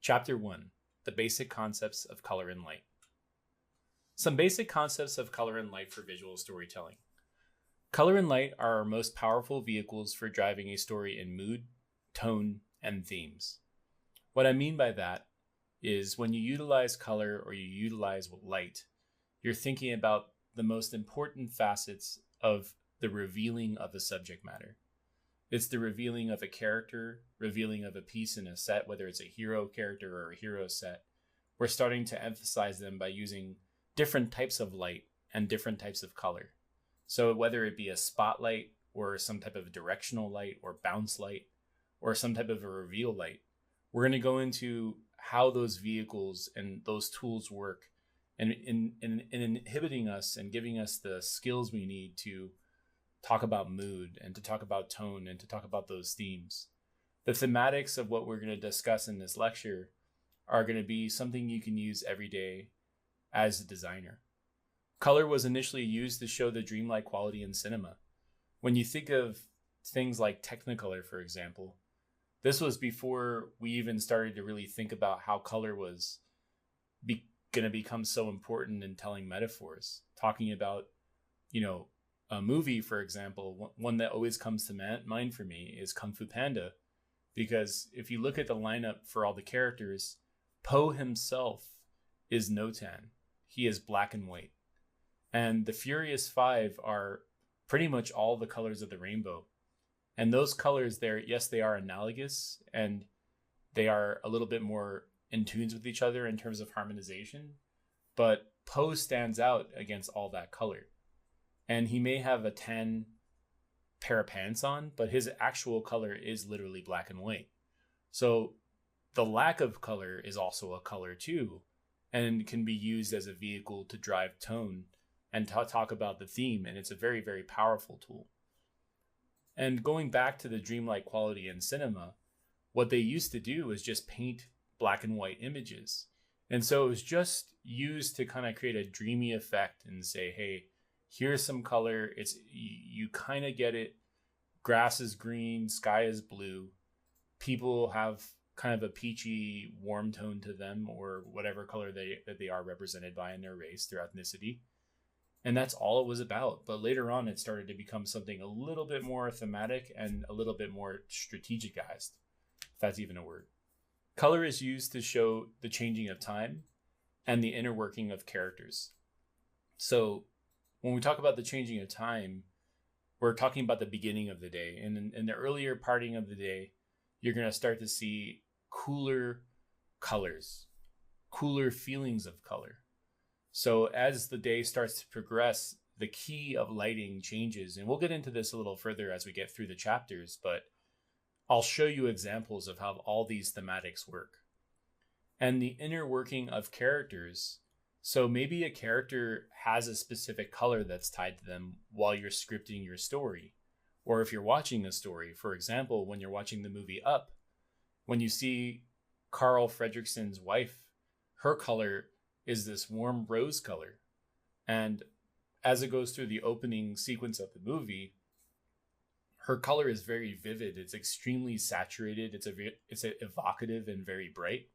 Chapter 1: The Basic Concepts of Color and Light. Some basic concepts of color and light for visual storytelling. Color and light are our most powerful vehicles for driving a story in mood, tone, and themes. What I mean by that is when you utilize color or you utilize light, you're thinking about the most important facets of the revealing of a subject matter. It's the revealing of a character, revealing of a piece in a set, whether it's a hero character or a hero set. We're starting to emphasize them by using different types of light and different types of color. So whether it be a spotlight or some type of directional light or bounce light or some type of a reveal light, we're going to go into how those vehicles and those tools work and in inhibiting us and giving us the skills we need to talk about mood and to talk about tone and to talk about those themes. The thematics of what we're going to discuss in this lecture are going to be something you can use every day as a designer. Color was initially used to show the dreamlike quality in cinema. When you think of things like Technicolor, for example, this was before we even started to really think about how color was going to become so important in telling metaphors. Talking about, a movie, for example, one that always comes to mind for me is Kung Fu Panda, because if you look at the lineup for all the characters, Po himself is Notan. He is black and white. And the Furious Five are pretty much all the colors of the rainbow. And those colors there, yes, they are analogous and they are a little bit more in tune with each other in terms of harmonization, but Po stands out against all that color. And he may have a tan pair of pants on, but his actual color is literally black and white. So the lack of color is also a color too, and can be used as a vehicle to drive tone and talk about the theme. And it's a very, very powerful tool. And going back to the dreamlike quality in cinema, what they used to do was just paint black and white images. And so it was just used to kind of create a dreamy effect and say, hey, here's some color. You kind of get it. Grass is green, sky is blue. People have kind of a peachy, warm tone to them, or whatever color that they are represented by in their race, their ethnicity. And that's all it was about. But later on, it started to become something a little bit more thematic and a little bit more strategicized, if that's even a word. Color is used to show the changing of time and the inner working of characters. So when we talk about the changing of time, we're talking about the beginning of the day. And in the earlier parting of the day, you're going to start to see cooler colors, cooler feelings of color. So as the day starts to progress, the key of lighting changes. And we'll get into this a little further as we get through the chapters, but I'll show you examples of how all these thematics work. And the inner working of characters. So maybe a character has a specific color that's tied to them while you're scripting your story. Or if you're watching a story, for example, when you're watching the movie Up, when you see Carl Fredricksen's wife, her color is this warm rose color. And as it goes through the opening sequence of the movie, her color is very vivid. It's extremely saturated. It's evocative and very bright.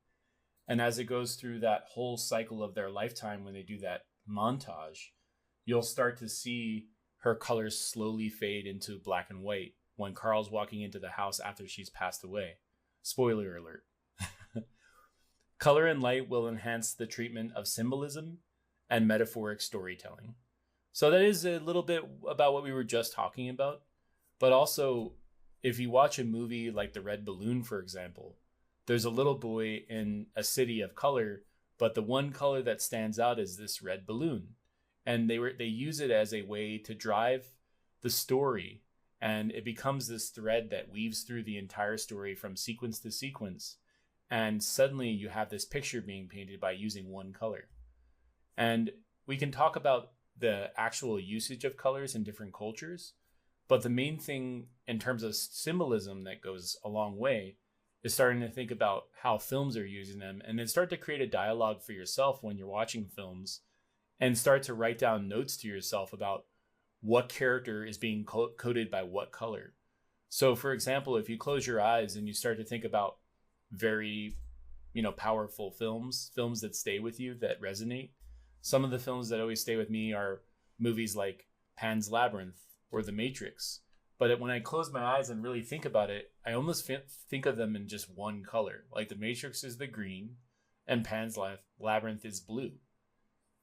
And as it goes through that whole cycle of their lifetime, when they do that montage, you'll start to see her colors slowly fade into black and white when Carl's walking into the house after she's passed away. Spoiler alert. Color and light will enhance the treatment of symbolism and metaphoric storytelling. So that is a little bit about what we were just talking about. But also, if you watch a movie like The Red Balloon, for example, there's a little boy in a city of color, but the one color that stands out is this red balloon. And they use it as a way to drive the story. And it becomes this thread that weaves through the entire story from sequence to sequence. And suddenly you have this picture being painted by using one color. And we can talk about the actual usage of colors in different cultures. But the main thing in terms of symbolism that goes a long way is starting to think about how films are using them, and then start to create a dialogue for yourself when you're watching films, and start to write down notes to yourself about what character is being coded by what color. So for example, if you close your eyes and you start to think about very powerful films that stay with you, that resonate. Some of the films that always stay with me are movies like Pan's Labyrinth or The Matrix. But when I close my eyes and really think about it, I almost think of them in just one color. Like The Matrix is the green and Pan's Labyrinth is blue.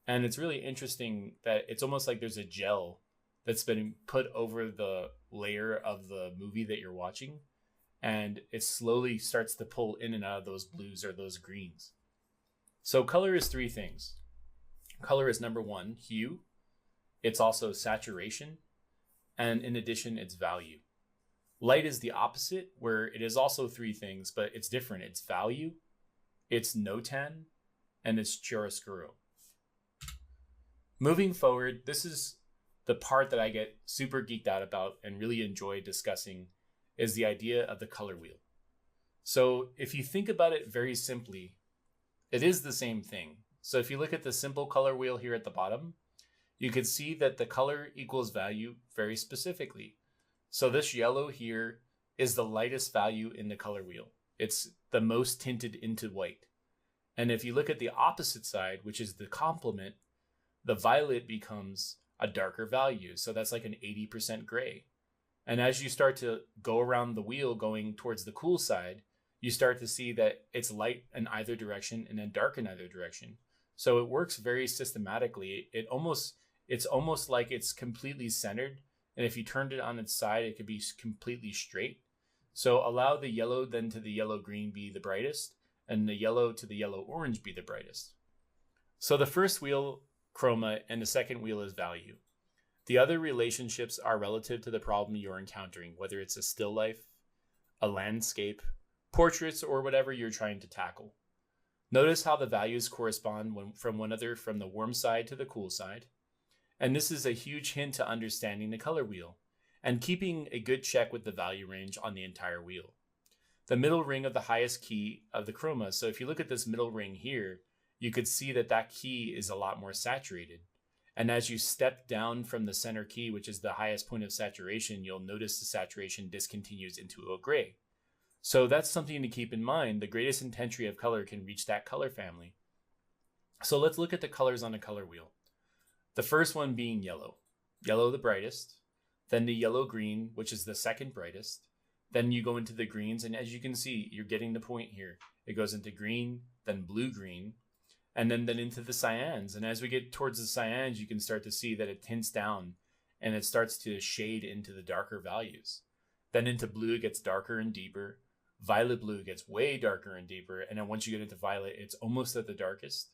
And it's really interesting that it's almost like there's a gel that's been put over the layer of the movie that you're watching. And it slowly starts to pull in and out of those blues or those greens. So color is three things. Color is number one, hue. It's also saturation. And in addition, it's value. Light is the opposite, where it is also three things, but it's different. It's value, it's notan, and it's chiaroscuro. Moving forward, this is the part that I get super geeked out about and really enjoy discussing, is the idea of the color wheel. So if you think about it very simply, it is the same thing. So if you look at the simple color wheel here at the bottom, you can see that the color equals value very specifically. So this yellow here is the lightest value in the color wheel. It's the most tinted into white. And if you look at the opposite side, which is the complement, the violet becomes a darker value. So that's like an 80% gray. And as you start to go around the wheel going towards the cool side, you start to see that it's light in either direction and then dark in either direction. So it works very systematically. It's almost like it's completely centered. And if you turned it on its side, it could be completely straight. So allow the yellow then to the yellow green be the brightest, and the yellow to the yellow orange be the brightest. So the first wheel, chroma, and the second wheel is value. The other relationships are relative to the problem you're encountering, whether it's a still life, a landscape, portraits, or whatever you're trying to tackle. Notice how the values correspond from one another from the warm side to the cool side. And this is a huge hint to understanding the color wheel and keeping a good check with the value range on the entire wheel. The middle ring of the highest key of the chroma. So if you look at this middle ring here, you could see that that key is a lot more saturated. And as you step down from the center key, which is the highest point of saturation, you'll notice the saturation discontinues into a gray. So that's something to keep in mind. The greatest intensity of color can reach that color family. So let's look at the colors on a color wheel. The first one being yellow. Yellow the brightest. Then the yellow-green, which is the second brightest. Then you go into the greens, and as you can see, you're getting the point here. It goes into green, then blue-green, and then into the cyans. And as we get towards the cyans, you can start to see that it tints down, and it starts to shade into the darker values. Then into blue, it gets darker and deeper. Violet blue gets way darker and deeper, and then once you get into violet, it's almost at the darkest,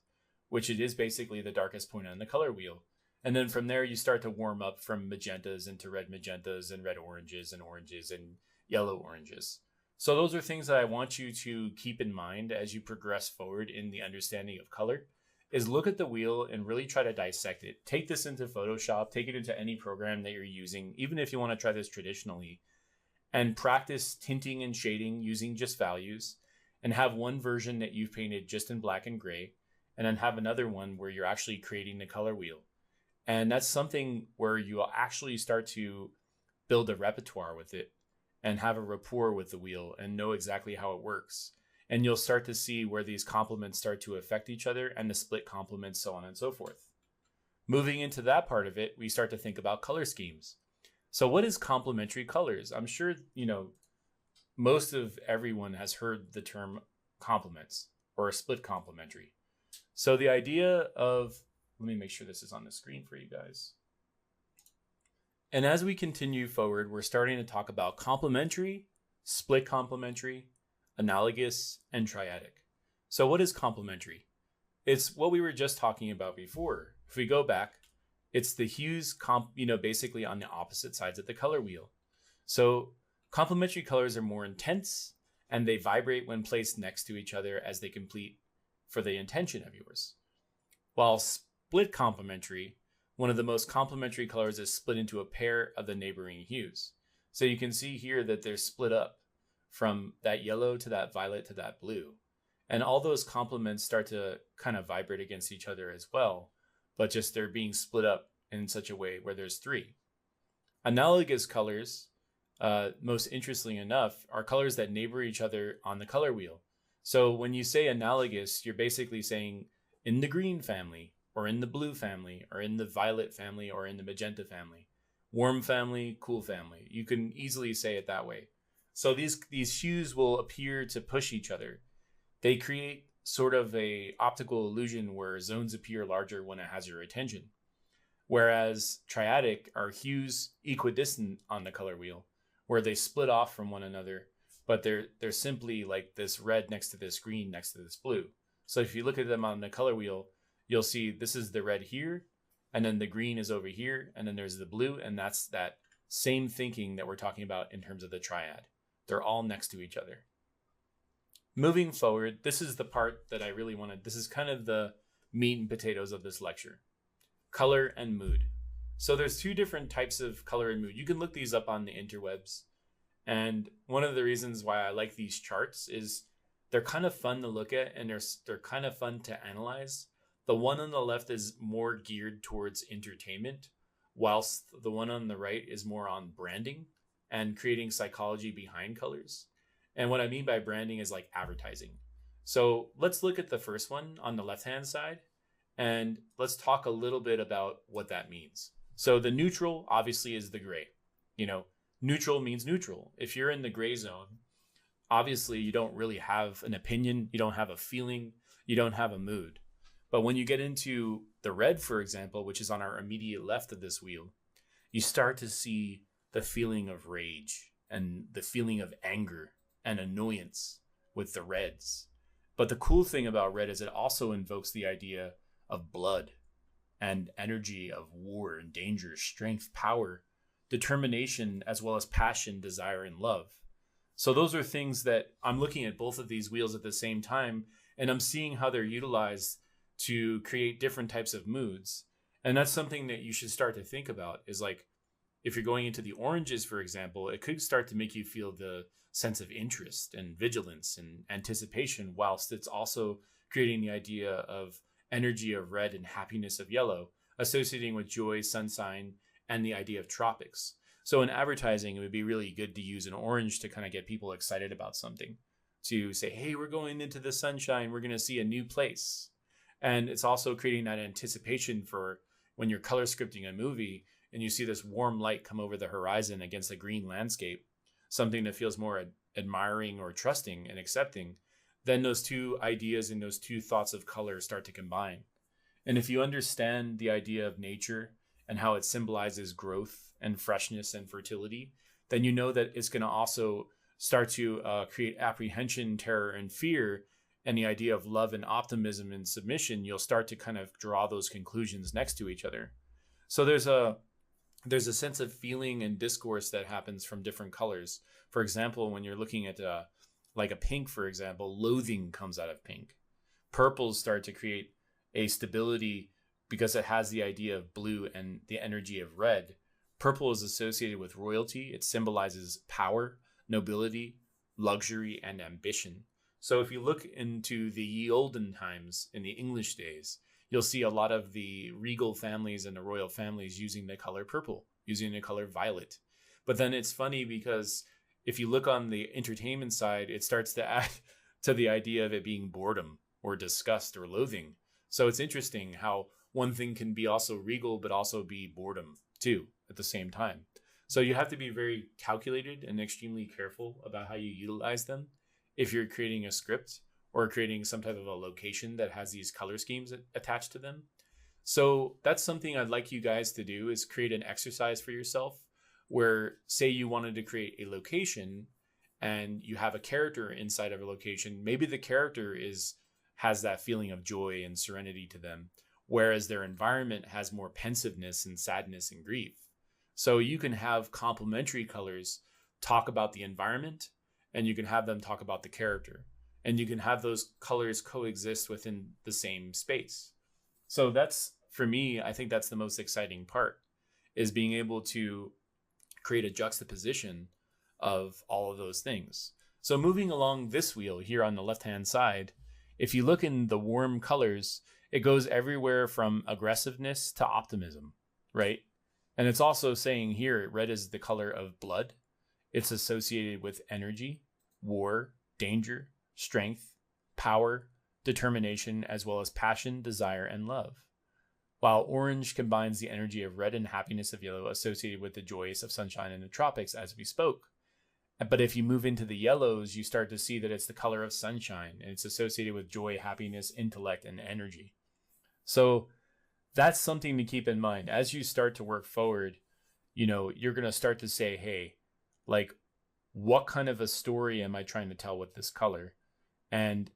which it is basically the darkest point on the color wheel. And then from there, you start to warm up from magentas into red magentas and red oranges and yellow oranges. So those are things that I want you to keep in mind as you progress forward in the understanding of color, is look at the wheel and really try to dissect it. Take this into Photoshop, take it into any program that you're using, even if you want to try this traditionally, and practice tinting and shading using just values, and have one version that you've painted just in black and gray, and then have another one where you're actually creating the color wheel. And that's something where you'll actually start to build a repertoire with it and have a rapport with the wheel and know exactly how it works. And you'll start to see where these complements start to affect each other and the split complements, so on and so forth. Moving into that part of it, we start to think about color schemes. So what is complementary colors? I'm sure, most of everyone has heard the term complements or a split complementary. So the idea of, let me make sure this is on the screen for you guys. And as we continue forward, we're starting to talk about complementary, split complementary, analogous, and triadic. So what is complementary? It's what we were just talking about before. If we go back, it's the hues basically on the opposite sides of the color wheel. So complementary colors are more intense and they vibrate when placed next to each other as they complete for the intention of yours. While split complementary, one of the most complementary colors is split into a pair of the neighboring hues. So you can see here that they're split up from that yellow to that violet to that blue. And all those complements start to kind of vibrate against each other as well, but just they're being split up in such a way where there's three. Analogous colors, most interestingly enough, are colors that neighbor each other on the color wheel. So when you say analogous, you're basically saying in the green family, or in the blue family, or in the violet family, or in the magenta family. Warm family, cool family. You can easily say it that way. So these hues will appear to push each other. They create sort of a optical illusion where zones appear larger when it has your attention. Whereas triadic are hues equidistant on the color wheel, where they split off from one another, but they're simply like this red next to this green next to this blue. So if you look at them on the color wheel, you'll see this is the red here, and then the green is over here, and then there's the blue, and that's that same thinking that we're talking about in terms of the triad. They're all next to each other. Moving forward, this is the part that I really wanted. This is kind of the meat and potatoes of this lecture. Color and mood. So there's two different types of color and mood. You can look these up on the interwebs. And one of the reasons why I like these charts is they're kind of fun to look at, and they're kind of fun to analyze. The one on the left is more geared towards entertainment, whilst the one on the right is more on branding and creating psychology behind colors. And what I mean by branding is like advertising. So let's look at the first one on the left-hand side, and let's talk a little bit about what that means. So the neutral obviously is the gray. Neutral means neutral. If you're in the gray zone, obviously you don't really have an opinion, you don't have a feeling, you don't have a mood. But when you get into the red, for example, which is on our immediate left of this wheel, you start to see the feeling of rage and the feeling of anger and annoyance with the reds. But the cool thing about red is it also invokes the idea of blood and energy of war and danger, strength, power, determination, as well as passion, desire, and love. So those are things that I'm looking at both of these wheels at the same time, and I'm seeing how they're utilized to create different types of moods. And that's something that you should start to think about is like, if you're going into the oranges, for example, it could start to make you feel the sense of interest and vigilance and anticipation, whilst it's also creating the idea of energy of red and happiness of yellow, associating with joy, sunshine, and the idea of tropics. So in advertising, it would be really good to use an orange to kind of get people excited about something, to say, hey, we're going into the sunshine, we're going to see a new place. And it's also creating that anticipation for when you're color scripting a movie and you see this warm light come over the horizon against a green landscape, something that feels more admiring or trusting and accepting, then those two ideas and those two thoughts of color start to combine. And if you understand the idea of nature and how it symbolizes growth and freshness and fertility, then you know that it's going to also start to create apprehension, terror, and fear, and the idea of love and optimism and submission. You'll start to kind of draw those conclusions next to each other. So there's a sense of feeling and discourse that happens from different colors. For example, when you're looking at like a pink, for example, loathing comes out of pink. Purples start to create a stability because it has the idea of blue and the energy of red. Purple is associated with royalty. It symbolizes power, nobility, luxury, and ambition. So if you look into the ye olden times in the English days, you'll see a lot of the regal families and the royal families using the color purple, using the color violet. But then it's funny because if you look on the entertainment side, it starts to add to the idea of it being boredom or disgust or loathing. So it's interesting how one thing can be also regal, but also be boredom too at the same time. So you have to be very calculated and extremely careful about how you utilize them if you're creating a script or creating some type of a location that has these color schemes attached to them. So that's something I'd like you guys to do, is create an exercise for yourself where, say you wanted to create a location and you have a character inside of a location. Maybe the character has that feeling of joy and serenity to them, whereas their environment has more pensiveness and sadness and grief. So you can have complementary colors talk about the environment, and you can have them talk about the character, and you can have those colors coexist within the same space. So that's, for me, I think that's the most exciting part, is being able to create a juxtaposition of all of those things. So moving along this wheel here on the left-hand side, if you look in the warm colors, it goes everywhere from aggressiveness to optimism, right? And it's also saying here, red is the color of blood. It's associated with energy, war, danger, strength, power, determination, as well as passion, desire, and love. While orange combines the energy of red and happiness of yellow associated with the joys of sunshine in the tropics, as we spoke. But if you move into the yellows, you start to see that it's the color of sunshine, and it's associated with joy, happiness, intellect, and energy. So that's something to keep in mind. As you start to work forward, you're going to start to say, hey, like, what kind of a story am I trying to tell with this color? And,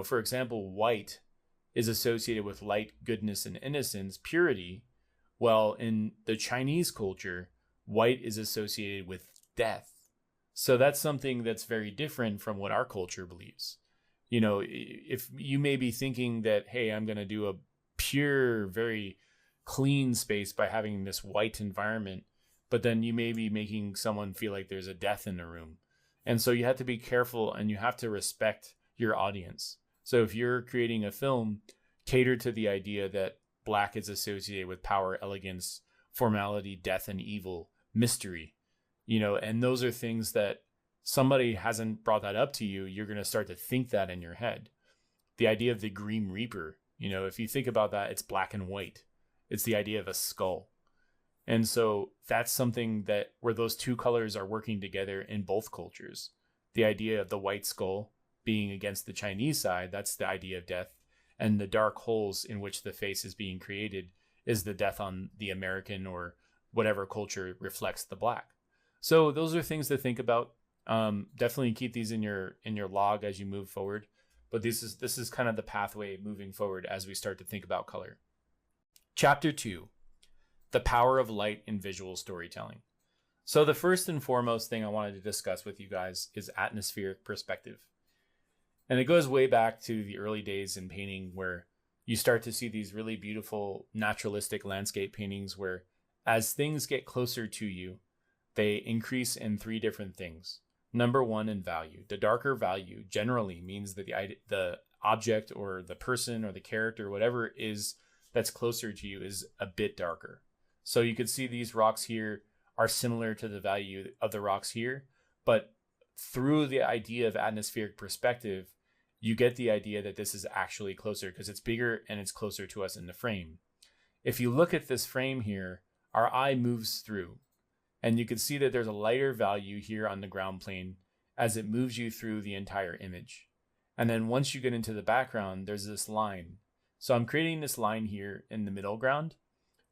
for example, white is associated with light, goodness, and innocence, purity. Well, in the Chinese culture, white is associated with death. So that's something that's very different from what our culture believes. If you may be thinking that, hey, I'm going to do a pure, very clean space by having this white environment, but then you may be making someone feel like there's a death in the room. And so you have to be careful, and you have to respect your audience. So if you're creating a film, cater to the idea that black is associated with power, elegance, formality, death, and evil, mystery, and those are things that somebody hasn't brought that up to you. You're going to start to think that in your head. The idea of the Grim Reaper, if you think about that, it's black and white. It's the idea of a skull. And so that's something that where those two colors are working together in both cultures. The idea of the white skull being against the Chinese side, that's the idea of death. And the dark holes in which the face is being created is the death on the American or whatever culture reflects the black. So those are things to think about. Definitely keep these in your log as you move forward. But this is kind of the pathway moving forward as we start to think about color. Chapter 2, the power of light in visual storytelling. So the first and foremost thing I wanted to discuss with you guys is atmospheric perspective. And it goes way back to the early days in painting, where you start to see these really beautiful naturalistic landscape paintings where as things get closer to you, they increase in three different things. Number one, in value. The darker value generally means that the object or the person or the character, whatever it is that's closer to you, is a bit darker. So you could see these rocks here are similar to the value of the rocks here, but through the idea of atmospheric perspective, you get the idea that this is actually closer because it's bigger and it's closer to us in the frame. If you look at this frame here, our eye moves through, and you can see that there's a lighter value here on the ground plane as it moves you through the entire image. And then once you get into the background, there's this line. So I'm creating this line here in the middle ground,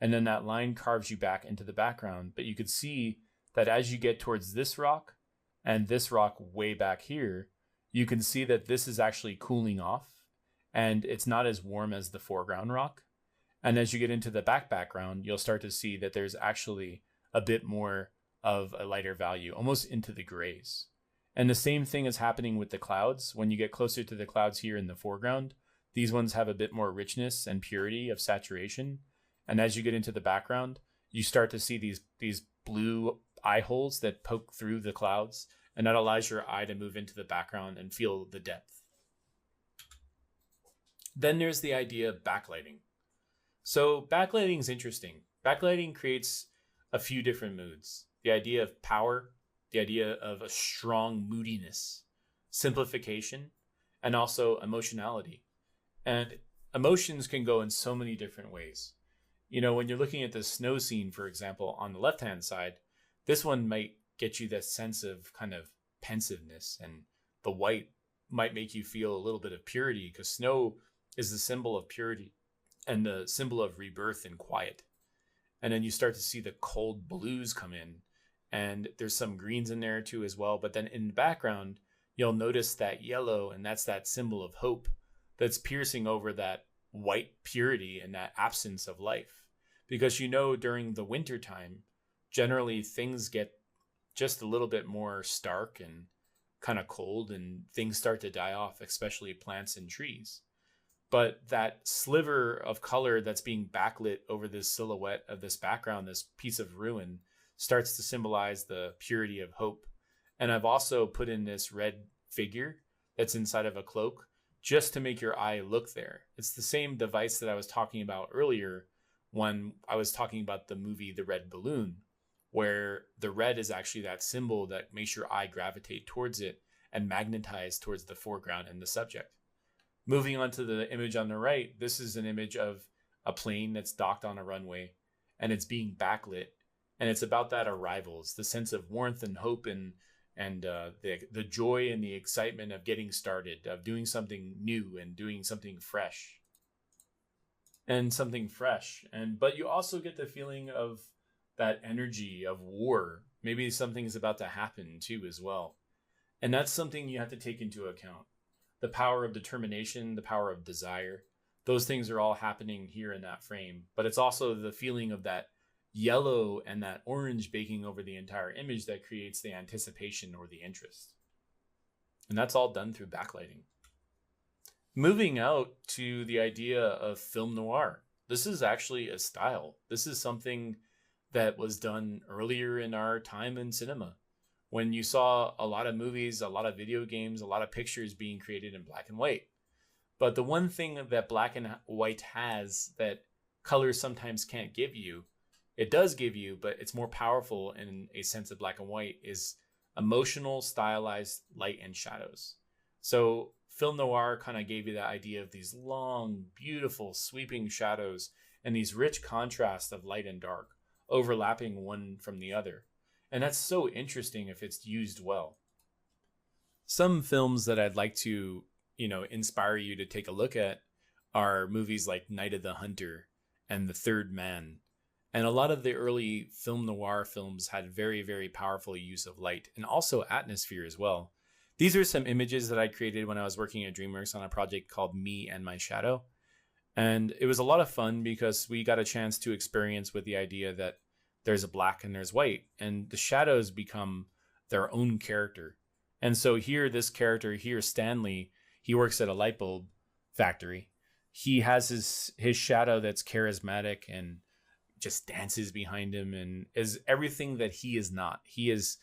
and then that line carves you back into the background. But you could see that as you get towards this rock and this rock way back here, you can see that this is actually cooling off and it's not as warm as the foreground rock. And as you get into the background, you'll start to see that there's actually a bit more of a lighter value, almost into the grays. And the same thing is happening with the clouds. When you get closer to the clouds here in the foreground, these ones have a bit more richness and purity of saturation. And as you get into the background, you start to see these blue eye holes that poke through the clouds, and that allows your eye to move into the background and feel the depth. Then there's the idea of backlighting. So backlighting is interesting. Backlighting creates a few different moods. The idea of power, the idea of a strong moodiness, simplification, and also emotionality. And emotions can go in so many different ways. When you're looking at the snow scene, for example, on the left-hand side, this one might get you that sense of kind of pensiveness, and the white might make you feel a little bit of purity because snow is the symbol of purity and the symbol of rebirth and quiet. And then you start to see the cold blues come in, and there's some greens in there too as well. But then in the background, you'll notice that yellow, and that's that symbol of hope that's piercing over that white purity and that absence of life. Because during the winter time, generally things get just a little bit more stark and kind of cold, and things start to die off, especially plants and trees. But that sliver of color that's being backlit over this silhouette of this background, this piece of ruin, starts to symbolize the purity of hope. And I've also put in this red figure that's inside of a cloak just to make your eye look there. It's the same device that I was talking about earlier when I was talking about the movie The Red Balloon, where the red is actually that symbol that makes your eye gravitate towards it and magnetize towards the foreground and the subject. Moving on to the image on the right, this is an image of a plane that's docked on a runway and it's being backlit. And it's about that arrivals, the sense of warmth and hope and the joy and the excitement of getting started, of doing something new and doing something fresh and something fresh. But you also get the feeling of that energy of war. Maybe something's about to happen too as well. And that's something you have to take into account. The power of determination, the power of desire, those things are all happening here in that frame. But it's also the feeling of that yellow and that orange baking over the entire image that creates the anticipation or the interest. And that's all done through backlighting. Moving out to the idea of film noir. This is actually a style. This is something that was done earlier in our time in cinema, when you saw a lot of movies, a lot of video games, a lot of pictures being created in black and white. But the one thing that black and white has that color sometimes can't give you, it does give you, but it's more powerful in a sense of black and white, is emotional, stylized light and shadows. So film noir kind of gave you the idea of these long, beautiful, sweeping shadows and these rich contrasts of light and dark, overlapping one from the other. And that's so interesting if it's used well. Some films that I'd like to, inspire you to take a look at are movies like Night of the Hunter and The Third Man. And a lot of the early film noir films had very, very powerful use of light and also atmosphere as well. These are some images that I created when I was working at DreamWorks on a project called Me and My Shadow. And it was a lot of fun because we got a chance to experience with the idea that there's a black and there's white, and the shadows become their own character. And so here, this character here, Stanley, he works at a light bulb factory. He has his shadow that's charismatic and just dances behind him and is everything that he is not. He is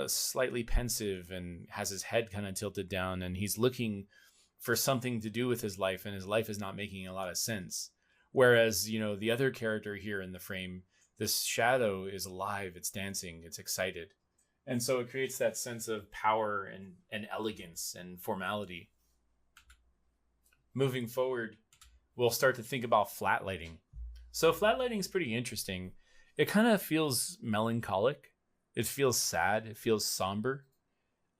slightly pensive and has his head kind of tilted down, and he's looking for something to do with his life, and his life is not making a lot of sense. Whereas, the other character here in the frame, this shadow is alive, it's dancing, it's excited. And so it creates that sense of power and elegance and formality. Moving forward, we'll start to think about flat lighting. So flat lighting is pretty interesting. It kind of feels melancholic. It feels sad. It feels somber.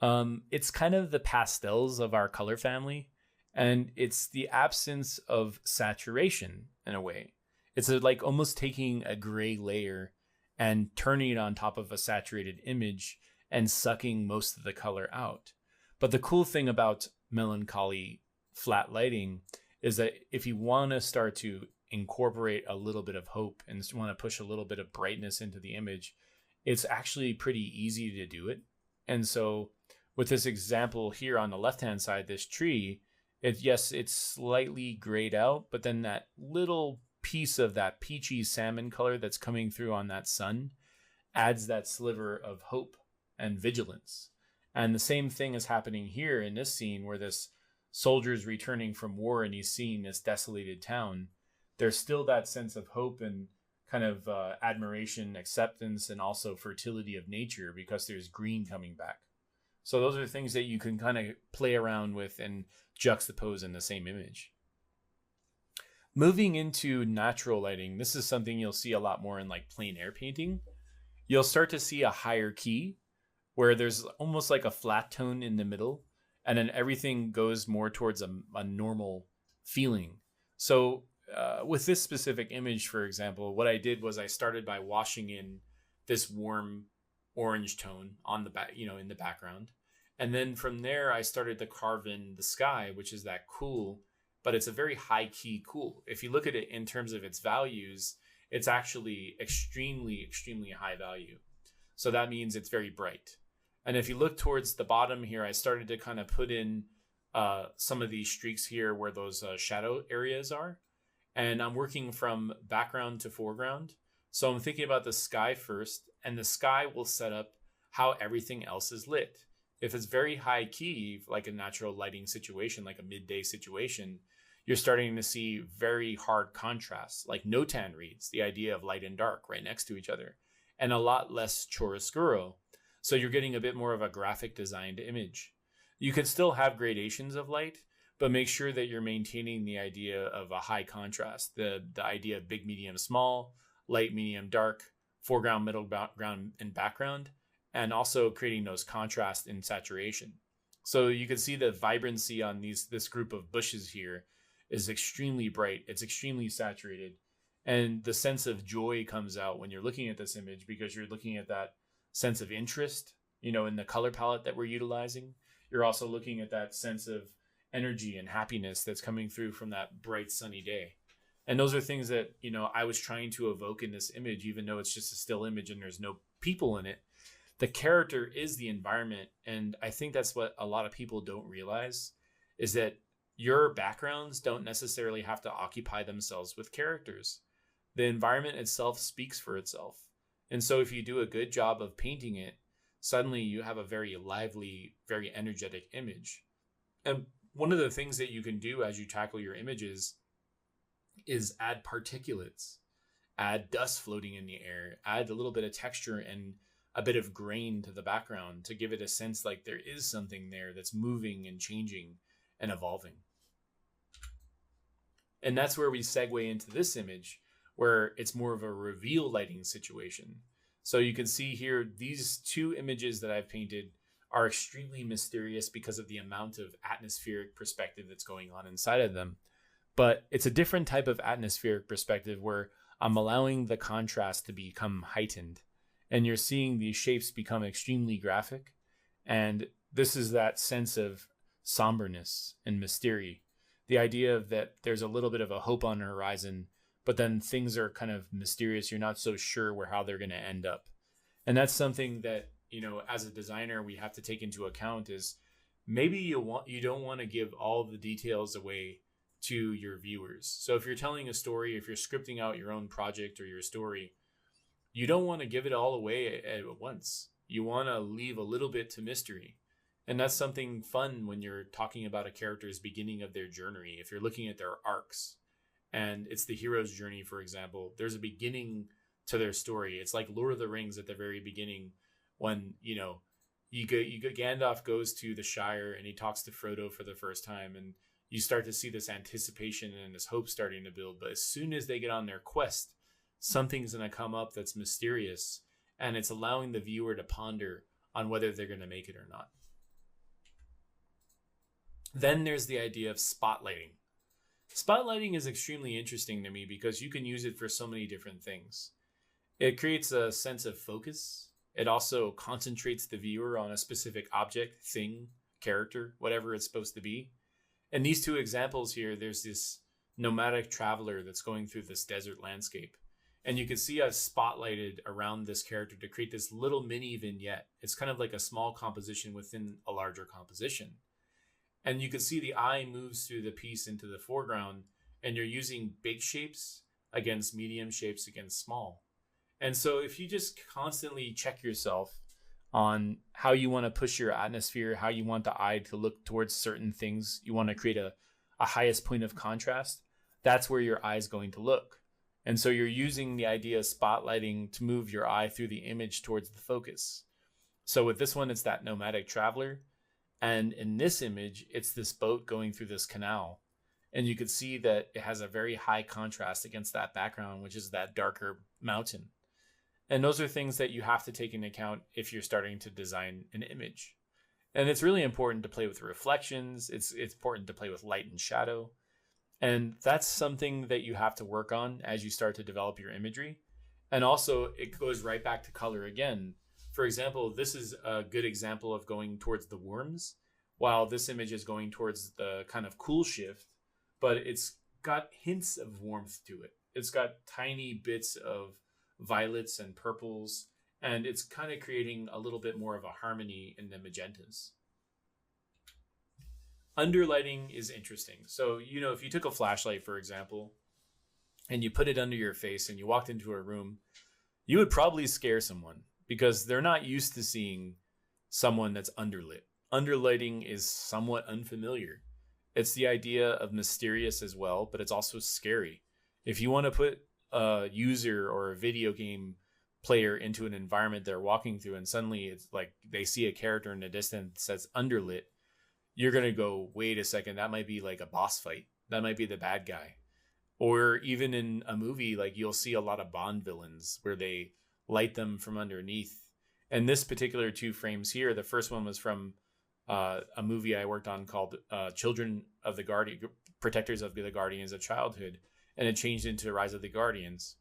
It's kind of the pastels of our color family, and it's the absence of saturation in a way. It's like almost taking a gray layer and turning it on top of a saturated image and sucking most of the color out. But the cool thing about melancholy flat lighting is that if you want to start to incorporate a little bit of hope and want to push a little bit of brightness into the image, it's actually pretty easy to do it. And so with this example here on the left-hand side, this tree, it's slightly grayed out, but then that little piece of that peachy salmon color that's coming through on that sun adds that sliver of hope and vigilance. And the same thing is happening here in this scene where this soldier's returning from war and he's seeing this desolated town. There's still that sense of hope and kind of admiration, acceptance, and also fertility of nature because there's green coming back. So those are things that you can kind of play around with and juxtapose in the same image. Moving into natural lighting, this is something you'll see a lot more in like plein air painting. You'll start to see a higher key where there's almost like a flat tone in the middle, and then everything goes more towards a normal feeling. So with this specific image, for example, what I did was I started by washing in this warm orange tone on the back, in the background. And then from there, I started to carve in the sky, which is that cool, but it's a very high key cool. If you look at it in terms of its values, it's actually extremely, extremely high value. So that means it's very bright. And if you look towards the bottom here, I started to kind of put in some of these streaks here where those shadow areas are. And I'm working from background to foreground. So I'm thinking about the sky first, and the sky will set up how everything else is lit. If it's very high key, like a natural lighting situation, like a midday situation, you're starting to see very hard contrasts, like notan reads, the idea of light and dark right next to each other, and a lot less chiaroscuro. So you're getting a bit more of a graphic designed image. You can still have gradations of light, but make sure that you're maintaining the idea of a high contrast, the idea of big, medium, small, light, medium, dark, foreground, middle ground, and background, and also creating those contrast in saturation. So you can see the vibrancy on this group of bushes here is extremely bright. It's extremely saturated. And the sense of joy comes out when you're looking at this image, because you're looking at that sense of interest, in the color palette that we're utilizing. You're also looking at that sense of energy and happiness that's coming through from that bright sunny day. And those are things that, I was trying to evoke in this image, even though it's just a still image and there's no people in it. The character is the environment. And I think that's what a lot of people don't realize, is that your backgrounds don't necessarily have to occupy themselves with characters. The environment itself speaks for itself. And so if you do a good job of painting it, suddenly you have a very lively, very energetic image. And one of the things that you can do as you tackle your images is add particulates, add dust floating in the air, add a little bit of texture and a bit of grain to the background to give it a sense like there is something there that's moving and changing and evolving. And that's where we segue into this image, where it's more of a reveal lighting situation. So you can see here, these two images that I've painted are extremely mysterious because of the amount of atmospheric perspective that's going on inside of them. But it's a different type of atmospheric perspective where I'm allowing the contrast to become heightened. And you're seeing these shapes become extremely graphic. And this is that sense of somberness and mystery. The idea of that there's a little bit of a hope on the horizon, but then things are kind of mysterious. You're not so sure how they're going to end up. And that's something that, as a designer, we have to take into account is maybe you don't want to give all the details away to your viewers. So if you're telling a story, if you're scripting out your own project or your story, you don't want to give it all away at once. You want to leave a little bit to mystery. And that's something fun when you're talking about a character's beginning of their journey. If you're looking at their arcs and it's the hero's journey, for example, there's a beginning to their story. It's like Lord of the Rings at the very beginning when, Gandalf goes to the Shire and he talks to Frodo for the first time, and you start to see this anticipation and this hope starting to build. But as soon as they get on their quest, something's going to come up that's mysterious, and it's allowing the viewer to ponder on whether they're going to make it or not. Then there's the idea of spotlighting. Spotlighting is extremely interesting to me because you can use it for so many different things. It creates a sense of focus. It also concentrates the viewer on a specific object, thing, character, whatever it's supposed to be. In these two examples here, there's this nomadic traveler that's going through this desert landscape. And you can see I've spotlighted around this character to create this little mini vignette. It's kind of like a small composition within a larger composition. And you can see the eye moves through the piece into the foreground, and you're using big shapes against medium shapes against small. And so if you just constantly check yourself on how you want to push your atmosphere, how you want the eye to look towards certain things, you want to create a highest point of contrast, that's where your eye is going to look. And so you're using the idea of spotlighting to move your eye through the image towards the focus. So with this one, it's that nomadic traveler. And in this image, it's this boat going through this canal. And you could see that it has a very high contrast against that background, which is that darker mountain. And those are things that you have to take into account if you're starting to design an image. And it's really important to play with reflections. It's important to play with light and shadow. And that's something that you have to work on as you start to develop your imagery. And also, it goes right back to color again. For example, this is a good example of going towards the warms, while this image is going towards the kind of cool shift, but it's got hints of warmth to it. It's got tiny bits of violets and purples, and it's kind of creating a little bit more of a harmony in the magentas. Underlighting is interesting. So, if you took a flashlight, for example, and you put it under your face and you walked into a room, you would probably scare someone because they're not used to seeing someone that's underlit. Underlighting is somewhat unfamiliar. It's the idea of mysterious as well, but it's also scary. If you want to put a user or a video game player into an environment they're walking through and suddenly it's like they see a character in the distance that's underlit, you're going to go, wait a second, that might be like a boss fight. That might be the bad guy. Or even in a movie, like you'll see a lot of Bond villains where they light them from underneath. And this particular two frames here, the first one was from a movie I worked on called Children of the Guardian, Protectors of the Guardians of Childhood. And it changed into Rise of the Guardians.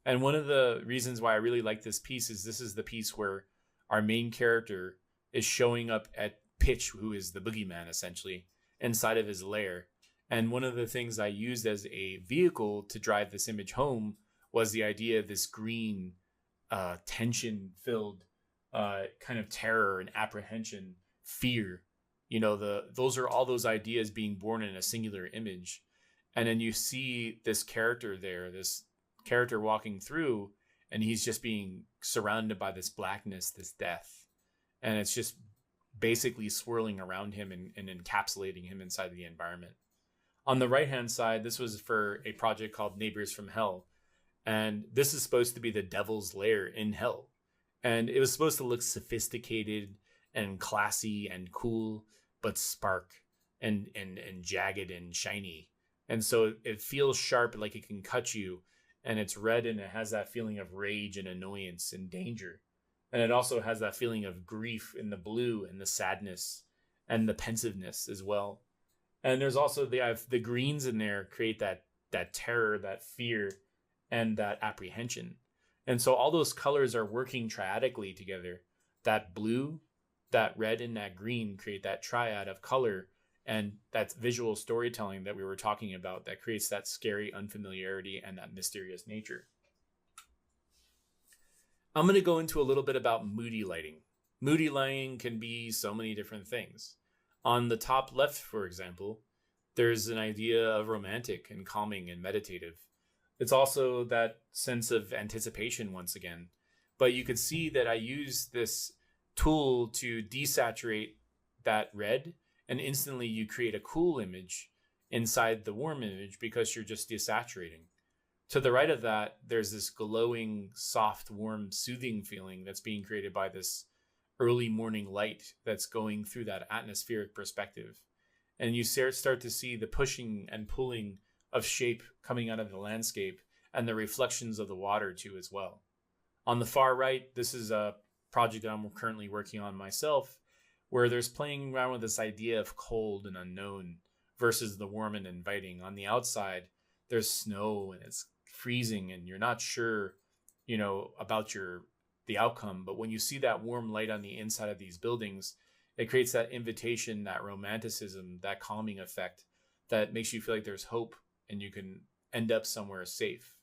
And one of the reasons why I really like this piece is this is the piece where our main character is showing up at Pitch, who is the boogeyman essentially, inside of his lair. And one of the things I used as a vehicle to drive this image home was the idea of this green, tension-filled kind of terror and apprehension, fear. You know, those are all those ideas being born in a singular image. And then you see this character there, this character walking through, and he's just being surrounded by this blackness, this death. And it's just basically swirling around him and encapsulating him inside the environment. On the right-hand side, this was for a project called Neighbors from Hell. And this is supposed to be the devil's lair in hell. And it was supposed to look sophisticated and classy and cool, but spark and jagged and shiny. And so it feels sharp, like it can cut you. And it's red and it has that feeling of rage and annoyance and danger. And it also has that feeling of grief in the blue and the sadness and the pensiveness as well. And there's also the greens in there create that terror, that fear, and that apprehension. And so all those colors are working triadically together. That blue, that red, and that green create that triad of color and that visual storytelling that we were talking about that creates that scary unfamiliarity and that mysterious nature. I'm going to go into a little bit about moody lighting. Moody lighting can be so many different things. On the top left, for example, there's an idea of romantic and calming and meditative. It's also that sense of anticipation once again. But you could see that I use this tool to desaturate that red, and instantly you create a cool image inside the warm image because you're just desaturating. To the right of that, there's this glowing, soft, warm, soothing feeling that's being created by this early morning light that's going through that atmospheric perspective. And you start to see the pushing and pulling of shape coming out of the landscape and the reflections of the water too as well. On the far right, this is a project that I'm currently working on myself, where there's playing around with this idea of cold and unknown versus the warm and inviting. On the outside, there's snow and it's freezing and you're not sure, about the outcome. But when you see that warm light on the inside of these buildings, it creates that invitation, that romanticism, that calming effect that makes you feel like there's hope and you can end up somewhere safe.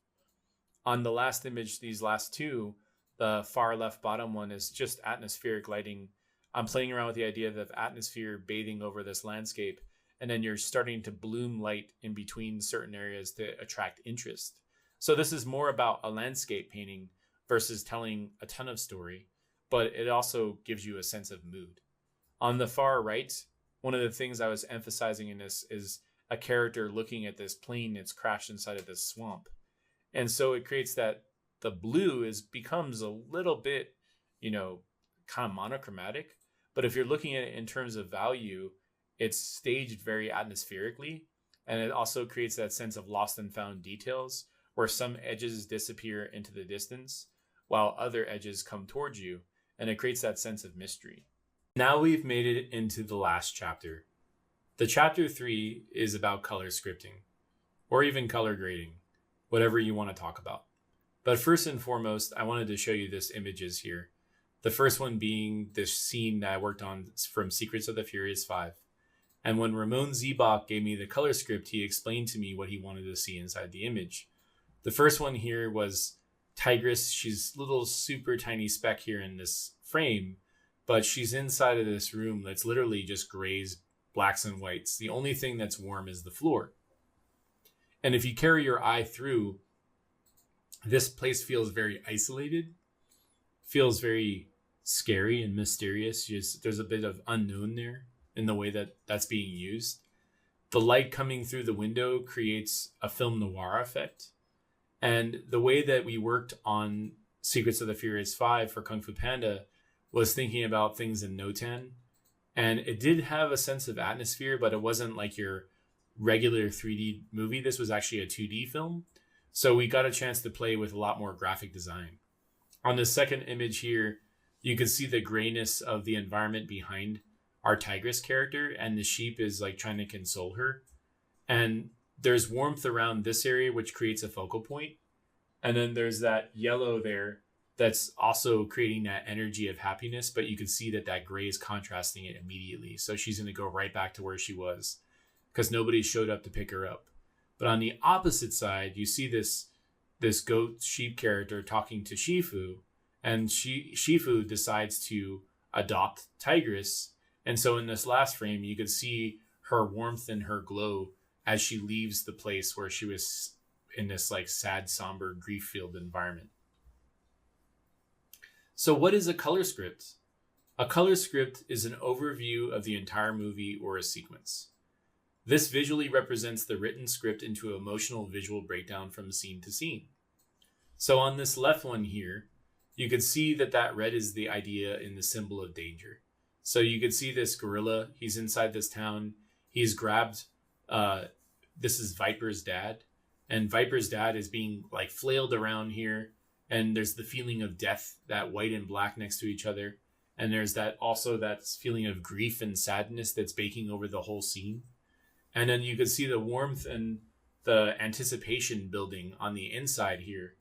On the last image, these last two, the far left bottom one is just atmospheric lighting. I'm playing around with the idea of atmosphere bathing over this landscape, and then you're starting to bloom light in between certain areas to attract interest. So this is more about a landscape painting versus telling a ton of story, but it also gives you a sense of mood. On the far right, one of the things I was emphasizing in this is a character looking at this plane that's crashed inside of this swamp. And so it creates that the blue becomes a little bit, kind of monochromatic. But if you're looking at it in terms of value, it's staged very atmospherically. And it also creates that sense of lost and found details where some edges disappear into the distance while other edges come towards you. And it creates that sense of mystery. Now we've made it into the last chapter. The chapter 3 is about color scripting, or even color grading, whatever you want to talk about. But first and foremost, I wanted to show you this images here. The first one being this scene that I worked on from Secrets of the Furious 5. And when Ramon Zebach gave me the color script, he explained to me what he wanted to see inside the image. The first one here was Tigress. She's a little super tiny speck here in this frame, but she's inside of this room that's literally just grays, blacks, and whites. The only thing that's warm is the floor. And if you carry your eye through, this place feels very isolated, feels very scary and mysterious. There's a bit of unknown there in the way that that's being used. The light coming through the window creates a film noir effect. And the way that we worked on Secrets of the Furious 5 for Kung Fu Panda was thinking about things in Notan. And it did have a sense of atmosphere, but it wasn't like your regular 3D movie. This was actually a 2D film. So we got a chance to play with a lot more graphic design. On the second image here, you can see the grayness of the environment behind our tigress character, and the sheep is like trying to console her. And there's warmth around this area, which creates a focal point. And then there's that yellow there that's also creating that energy of happiness, but you can see that that gray is contrasting it immediately. So she's going to go right back to where she was because nobody showed up to pick her up. But on the opposite side, you see this goat sheep character talking to Shifu, and Shifu decides to adopt Tigress. And so in this last frame, you could see her warmth and her glow as she leaves the place where she was in this like sad, somber, grief-filled environment. So what is a color script? A color script is an overview of the entire movie or a sequence. This visually represents the written script into emotional visual breakdown from scene to scene. So on this left one here, you can see that red is the idea in the symbol of danger. So you can see this gorilla, he's inside this town, he's grabbed, this is Viper's dad, and Viper's dad is being like flailed around here, and there's the feeling of death, that white and black next to each other, and there's that also that feeling of grief and sadness that's baking over the whole scene. And then you can see the warmth and the anticipation building on the inside here.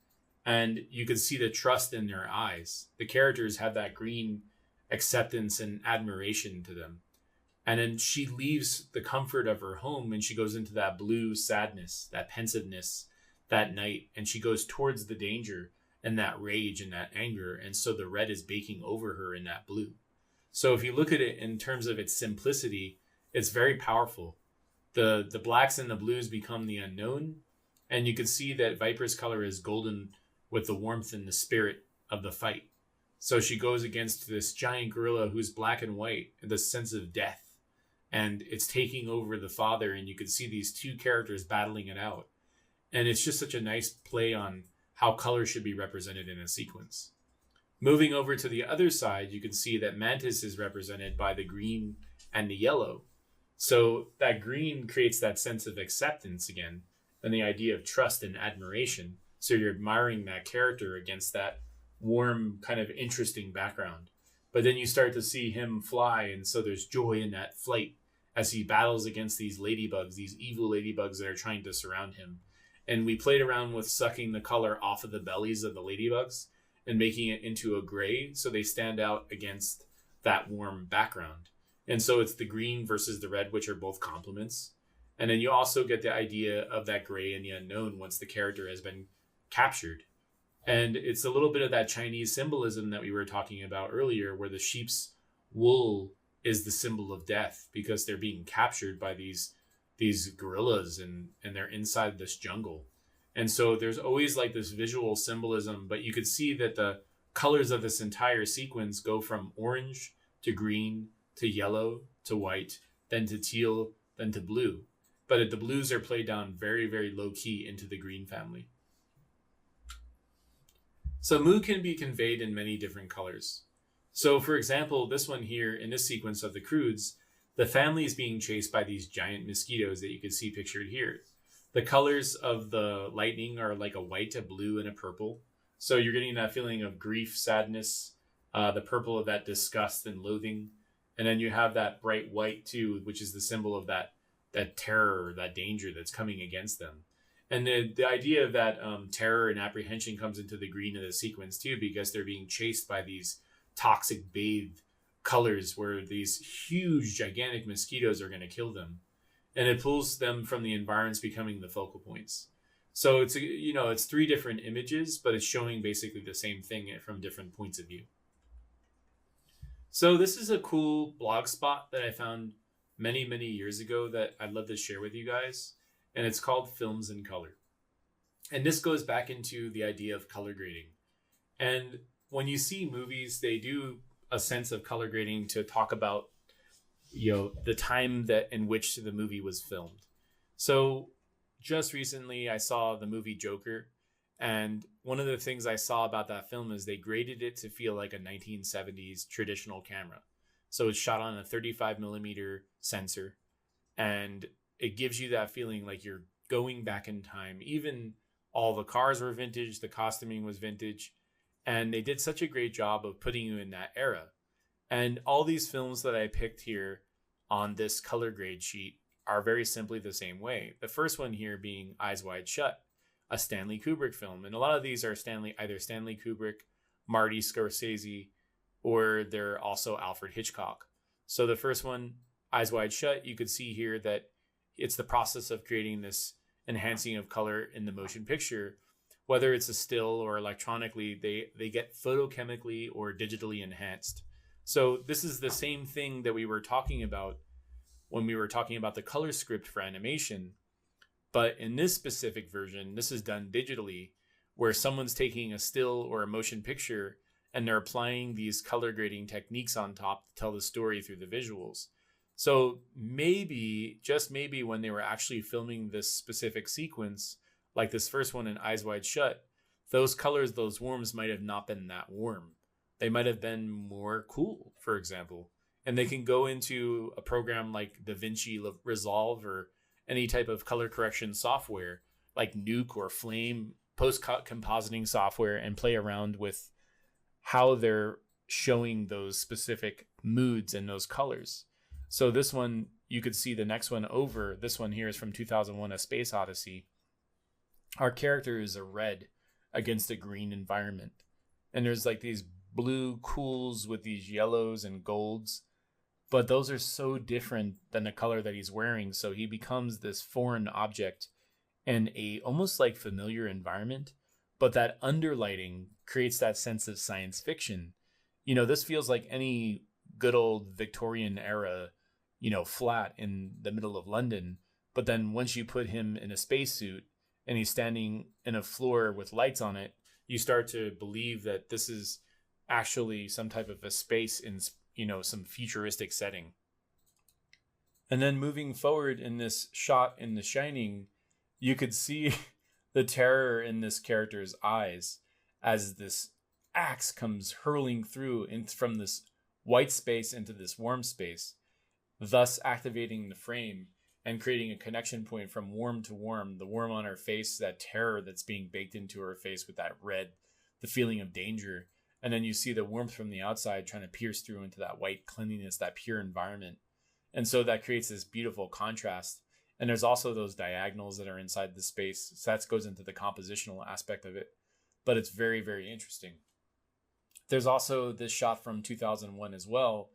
And you can see the trust in their eyes. The characters have that green acceptance and admiration to them. And then she leaves the comfort of her home and she goes into that blue sadness, that pensiveness that night. And she goes towards the danger and that rage and that anger. And so the red is baking over her in that blue. So if you look at it in terms of its simplicity, it's very powerful. The blacks and the blues become the unknown. And you can see that Viper's color is golden with the warmth and the spirit of the fight. So she goes against this giant gorilla who's black and white, the sense of death. And it's taking over the father, and you can see these two characters battling it out. And it's just such a nice play on how color should be represented in a sequence. Moving over to the other side, you can see that Mantis is represented by the green and the yellow. So that green creates that sense of acceptance again, and the idea of trust and admiration. So you're admiring that character against that warm, kind of interesting background. But then you start to see him fly, and so there's joy in that flight as he battles against these ladybugs, these evil ladybugs that are trying to surround him. And we played around with sucking the color off of the bellies of the ladybugs and making it into a gray so they stand out against that warm background. And so it's the green versus the red, which are both complements. And then you also get the idea of that gray and the unknown once the character has been captured. And it's a little bit of that Chinese symbolism that we were talking about earlier, where the sheep's wool is the symbol of death because they're being captured by these gorillas and they're inside this jungle. And so there's always like this visual symbolism, but you could see that the colors of this entire sequence go from orange to green to yellow to white, then to teal, then to blue. But the blues are played down very, very low key into the green family. So mood can be conveyed in many different colors. So for example, this one here in this sequence of the Croods, the family is being chased by these giant mosquitoes that you can see pictured here. The colors of the lightning are like a white, a blue, and a purple. So you're getting that feeling of grief, sadness, the purple of that disgust and loathing. And then you have that bright white too, which is the symbol of that terror, that danger that's coming against them. And the idea of that terror and apprehension comes into the green of the sequence too, because they're being chased by these toxic bathed colors where these huge, gigantic mosquitoes are going to kill them. And it pulls them from the environments becoming the focal points. So it's three different images, but it's showing basically the same thing from different points of view. So this is a cool blog spot that I found many, many years ago that I'd love to share with you guys. And it's called Films in Color. And this goes back into the idea of color grading. And when you see movies, they do a sense of color grading to talk about, the time that in which the movie was filmed. So just recently I saw the movie Joker. And one of the things I saw about that film is they graded it to feel like a 1970s traditional camera. So it's shot on a 35 millimeter sensor, and it gives you that feeling like you're going back in time. Even all the cars were vintage, the costuming was vintage, and they did such a great job of putting you in that era. And all these films that I picked here on this color grade sheet are very simply the same way. The first one here being Eyes Wide Shut, a Stanley Kubrick film. And a lot of these are either Stanley Kubrick, Marty Scorsese, or they're also Alfred Hitchcock. So the first one, Eyes Wide Shut, you could see here that it's the process of creating this enhancing of color in the motion picture. Whether it's a still or electronically, they get photochemically or digitally enhanced. So this is the same thing that we were talking about when we were talking about the color script for animation. But in this specific version, this is done digitally, where someone's taking a still or a motion picture and they're applying these color grading techniques on top to tell the story through the visuals. So maybe, just maybe, when they were actually filming this specific sequence, like this first one in Eyes Wide Shut, those colors, those warms might have not been that warm. They might have been more cool, for example. And they can go into a program like DaVinci Resolve or any type of color correction software like Nuke or Flame, post-compositing software, and play around with how they're showing those specific moods and those colors. So this one, you could see the next one over. This one here is from 2001, A Space Odyssey. Our character is a red against a green environment. And there's like these blue cools with these yellows and golds. But those are so different than the color that he's wearing. So he becomes this foreign object in a almost like familiar environment. But that underlighting creates that sense of science fiction. You know, this feels like any good old Victorian era, you know, flat in the middle of London. But then once you put him in a spacesuit and he's standing in a floor with lights on it, you start to believe that this is actually some type of a space in, you know, some futuristic setting. And then moving forward in this shot in The Shining, you could see the terror in this character's eyes as this axe comes hurling through from this white space into this warm space, thus activating the frame and creating a connection point from warm to warm, the warm on her face, that terror that's being baked into her face with that red, the feeling of danger. And then you see the warmth from the outside trying to pierce through into that white cleanliness, that pure environment. And so that creates this beautiful contrast. And there's also those diagonals that are inside the space. So that goes into the compositional aspect of it. But it's very, very interesting. There's also this shot from 2001 as well,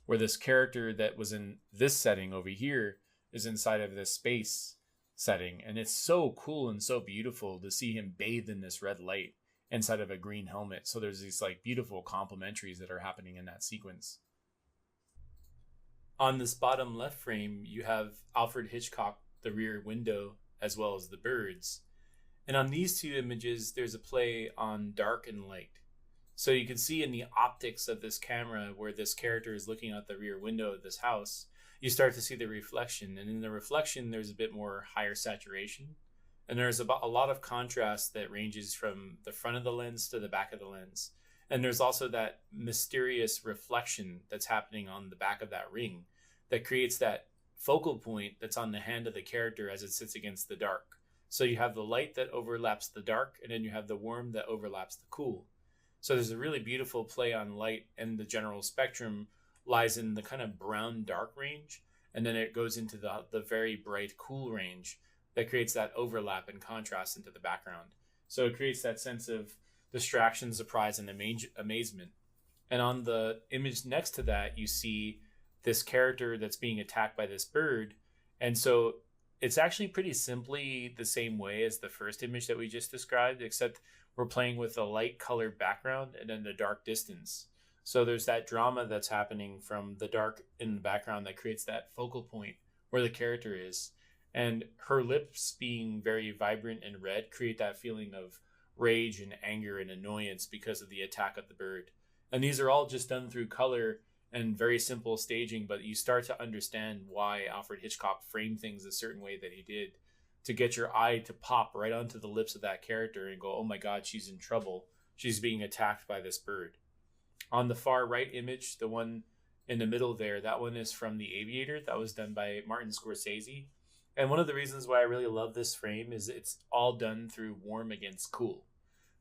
where this character that was in this setting over here is inside of this space setting. And it's so cool and so beautiful to see him bathed in this red light inside of a green helmet. So there's these like beautiful complementaries that are happening in that sequence. On this bottom left frame, you have Alfred Hitchcock, the rear window, as well as the birds. And on these two images, there's a play on dark and light. So you can see in the optics of this camera where this character is looking out the rear window of this house, you start to see the reflection. And in the reflection, there's a bit more higher saturation. And there's a lot of contrast that ranges from the front of the lens to the back of the lens. And there's also that mysterious reflection that's happening on the back of that ring that creates that focal point that's on the hand of the character as it sits against the dark. So you have the light that overlaps the dark, and then you have the warm that overlaps the cool. So there's a really beautiful play on light, and the general spectrum lies in the kind of brown dark range, and then it goes into the very bright cool range that creates that overlap and contrast into the background. So it creates that sense of distraction, surprise, and amazement. And on the image next to that, you see this character that's being attacked by this bird. And so it's actually pretty simply the same way as the first image that we just described, except we're playing with a light colored background and then the dark distance. So there's that drama that's happening from the dark in the background that creates that focal point where the character is. And her lips being very vibrant and red create that feeling of rage and anger and annoyance because of the attack of the bird. And these are all just done through color and very simple staging, but you start to understand why Alfred Hitchcock framed things a certain way that he did to get your eye to pop right onto the lips of that character and go, oh my God, she's in trouble. She's being attacked by this bird. On the far right image, the one in the middle there, that one is from The Aviator. That was done by Martin Scorsese. And one of the reasons why I really love this frame is it's all done through warm against cool.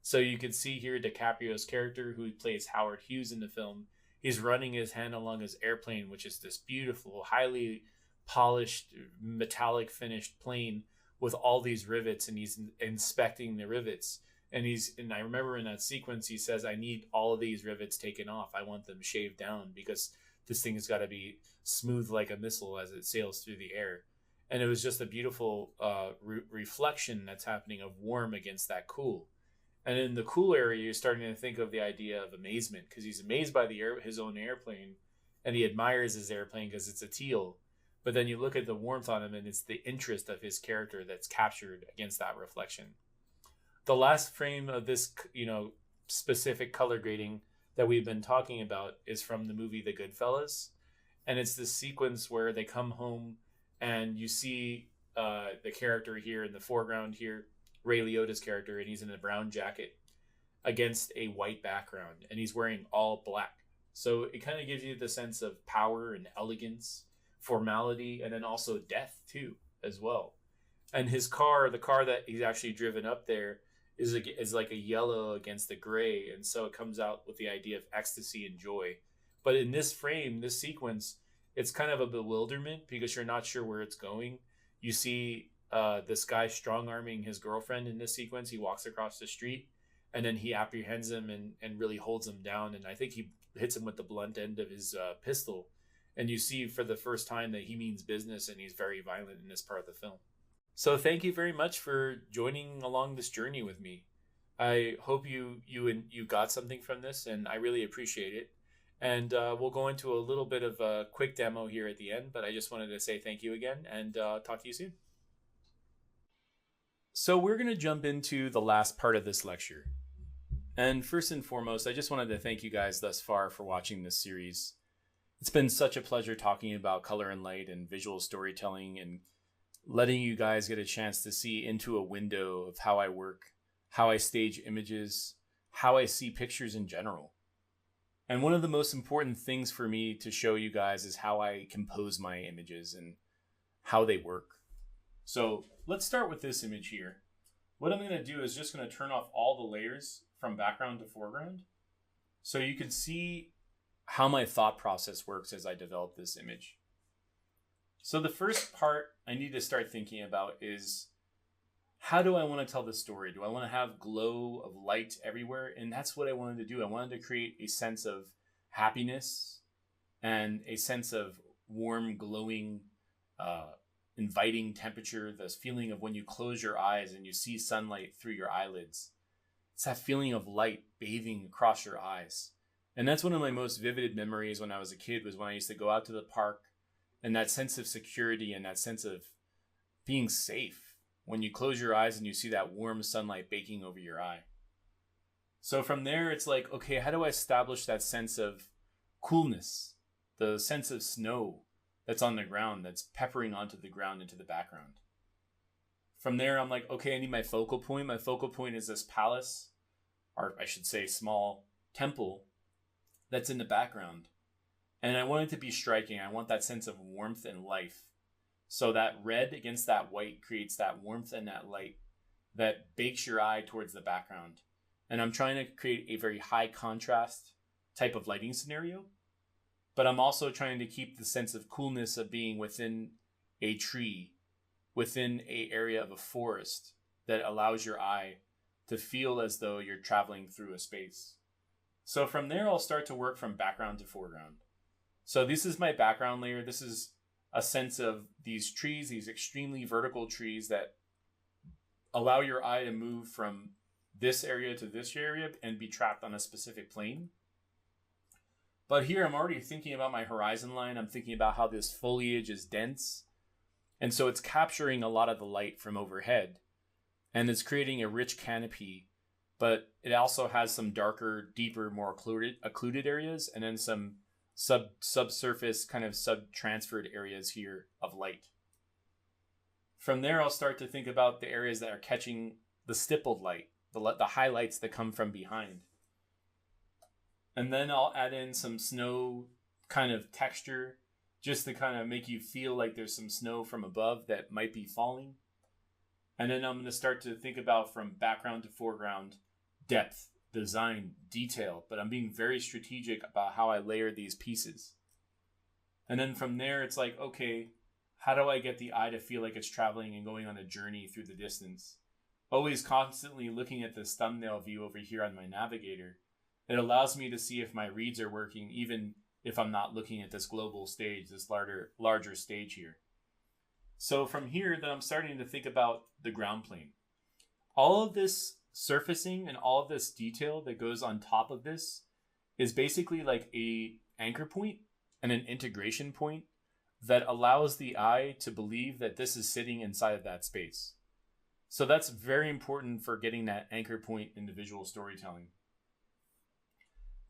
So you can see here DiCaprio's character, who plays Howard Hughes in the film, he's running his hand along his airplane, which is this beautiful, highly polished, metallic finished plane with all these rivets, and he's inspecting the rivets. And I remember in that sequence, he says, I need all of these rivets taken off. I want them shaved down because this thing has got to be smooth like a missile as it sails through the air. And it was just a beautiful reflection that's happening of warm against that cool. And in the cool area, you're starting to think of the idea of amazement, because he's amazed by his own airplane, and he admires his airplane because it's a teal. But then you look at the warmth on him, and it's the interest of his character that's captured against that reflection. The last frame of this, specific color grading that we've been talking about is from the movie The Goodfellas. And it's this sequence where they come home and you see the character here in the foreground here, Ray Liotta's character, and he's in a brown jacket against a white background, and he's wearing all black. So it kind of gives you the sense of power and elegance, formality, and then also death too, as well. And his car, the car that he's actually driven up there, is like a yellow against the gray, and so it comes out with the idea of ecstasy and joy. But in this frame, this sequence, it's kind of a bewilderment because you're not sure where it's going. You see this guy strong-arming his girlfriend in this sequence. He walks across the street, and then he apprehends him and really holds him down, and I think he hits him with the blunt end of his pistol. And you see for the first time that he means business, and he's very violent in this part of the film. So thank you very much for joining along this journey with me. I hope you got something from this, and I really appreciate it. And we'll go into a little bit of a quick demo here at the end, but I just wanted to say thank you again, and talk to you soon. So we're going to jump into the last part of this lecture. And first and foremost, I just wanted to thank you guys thus far for watching this series. It's been such a pleasure talking about color and light and visual storytelling, and letting you guys get a chance to see into a window of how I work, how I stage images, how I see pictures in general. And one of the most important things for me to show you guys is how I compose my images and how they work. So let's start with this image here. What I'm going to do is just going to turn off all the layers from background to foreground, so you can see how my thought process works as I develop this image. So the first part I need to start thinking about is, how do I want to tell the story? Do I want to have glow of light everywhere? And that's what I wanted to do. I wanted to create a sense of happiness and a sense of warm, glowing, inviting temperature, this feeling of when you close your eyes and you see sunlight through your eyelids. It's that feeling of light bathing across your eyes. And that's one of my most vivid memories when I was a kid, was when I used to go out to the park, and that sense of security and that sense of being safe when you close your eyes and you see that warm sunlight baking over your eye. So from there, it's like, okay, how do I establish that sense of coolness, the sense of snow that's on the ground, that's peppering onto the ground into the background? From there, I'm like, okay, I need my focal point. My focal point is this palace, or I should say small temple, that's in the background. And I want it to be striking. I want that sense of warmth and life. So that red against that white creates that warmth and that light that bakes your eye towards the background. And I'm trying to create a very high contrast type of lighting scenario. But I'm also trying to keep the sense of coolness of being within a tree, within an area of a forest that allows your eye to feel as though you're traveling through a space. So from there, I'll start to work from background to foreground. So this is my background layer. This is a sense of these trees, these extremely vertical trees that allow your eye to move from this area to this area and be trapped on a specific plane. But here I'm already thinking about my horizon line. I'm thinking about how this foliage is dense. And so it's capturing a lot of the light from overhead. And it's creating a rich canopy, but it also has some darker, deeper, more occluded areas, and then some subsurface, kind of sub-transferred areas here of light. From there, I'll start to think about the areas that are catching the stippled light, the highlights that come from behind. And then I'll add in some snow kind of texture just to kind of make you feel like there's some snow from above that might be falling. And then I'm going to start to think about from background to foreground, depth, design, detail, but I'm being very strategic about how I layer these pieces. And then from there, it's like, okay, how do I get the eye to feel like it's traveling and going on a journey through the distance? Always constantly looking at this thumbnail view over here on my navigator. It allows me to see if my reads are working, even if I'm not looking at this global stage, this larger stage here. So from here, then I'm starting to think about the ground plane. All of this surfacing and all of this detail that goes on top of this is basically like a anchor point and an integration point that allows the eye to believe that this is sitting inside of that space. So that's very important for getting that anchor point in the visual storytelling.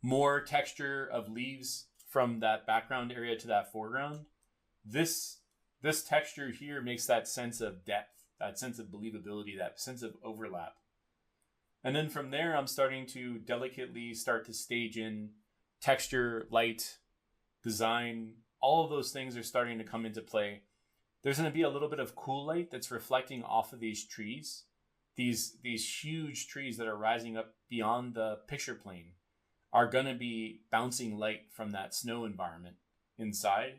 More texture of leaves from that background area to that foreground. This texture here makes that sense of depth, that sense of believability, that sense of overlap. And then from there, I'm starting to delicately start to stage in texture, light, design. All of those things are starting to come into play. There's going to be a little bit of cool light that's reflecting off of these trees, these huge trees that are rising up beyond the picture plane are going to be bouncing light from that snow environment inside.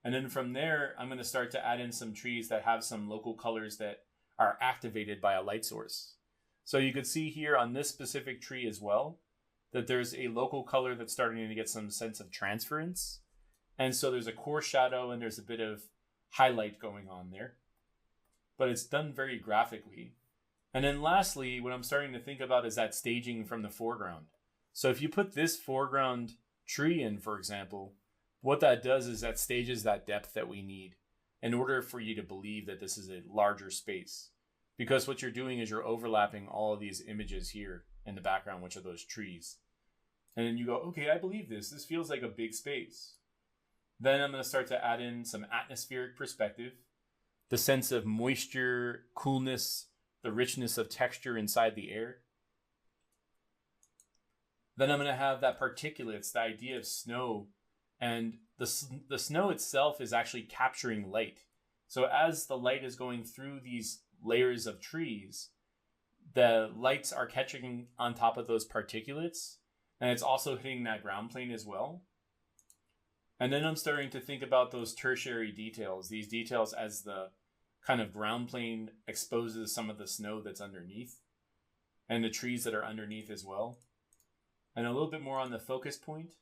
And then from there, I'm going to start to add in some trees that have some local colors that are activated by a light source. So you could see here on this specific tree as well, that there's a local color that's starting to get some sense of transference. And so there's a core shadow and there's a bit of highlight going on there, but it's done very graphically. And then lastly, what I'm starting to think about is that staging from the foreground. So if you put this foreground tree in, for example, what that does is that stages that depth that we need in order for you to believe that this is a larger space. Because what you're doing is you're overlapping all of these images here in the background, which are those trees. And then you go, okay, I believe this. This feels like a big space. Then I'm going to start to add in some atmospheric perspective, the sense of moisture, coolness, the richness of texture inside the air. Then I'm going to have that particulates, the idea of snow, and the snow itself is actually capturing light. So as the light is going through these layers of trees, the lights are catching on top of those particulates, and it's also hitting that ground plane as well. And then I'm starting to think about those tertiary details, these details as the kind of ground plane exposes some of the snow that's underneath and the trees that are underneath as well. And a little bit more on the focus point,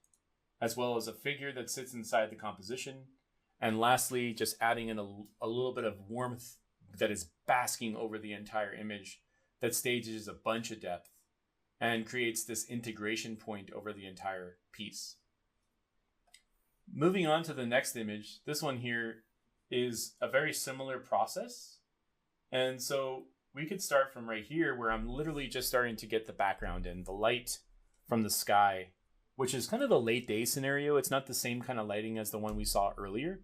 as well as a figure that sits inside the composition. And lastly, just adding in a little bit of warmth that is basking over the entire image that stages a bunch of depth and creates this integration point over the entire piece. Moving on to the next image, this one here is a very similar process. And so we could start from right here where I'm literally just starting to get the background in, the light from the sky, which is kind of a late day scenario. It's not the same kind of lighting as the one we saw earlier.